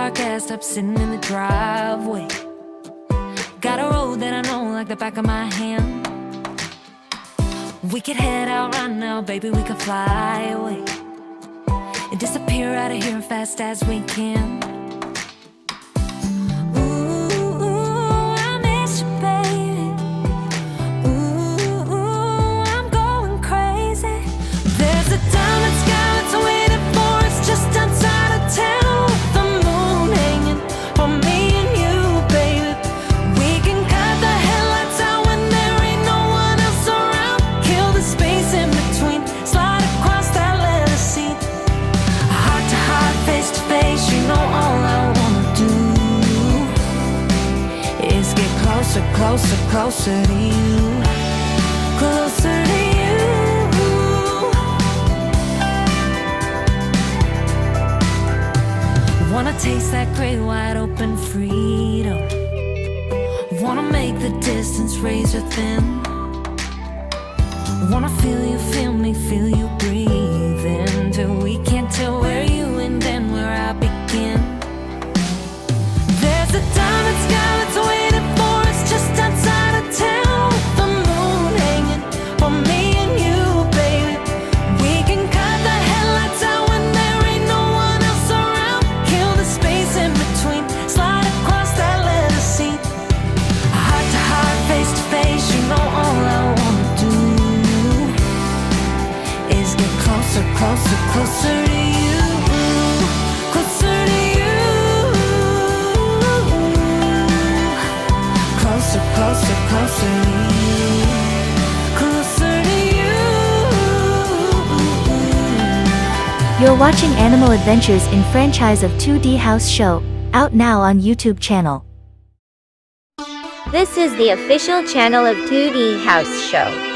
car gassed up, sitting in the driveway. Got a road that I know like the back of my hand. We could head out right now, baby, we could fly away and disappear out of here fast as we can. Closer, closer to you, closer to you. Wanna taste that great wide open freedom. Wanna make the distance razor thin. Wanna feel you, feel me, feel you breathing till we can't tell where you end and where I begin. There's a diamond sky that's waiting for us just outside of town, with the moon hanging for me and you, baby. We can cut the headlights out when there ain't no one else around. Kill the space in between, slide across that leather seat. Heart to heart, face to face, you know all I wanna do is get closer, closer, closer to you, closer to you. Closer, closer, closer to you, closer to you. You're watching Animal Adventures in Franchise of 2D House Show, out now on YouTube channel. This is the official channel of 2D House Show.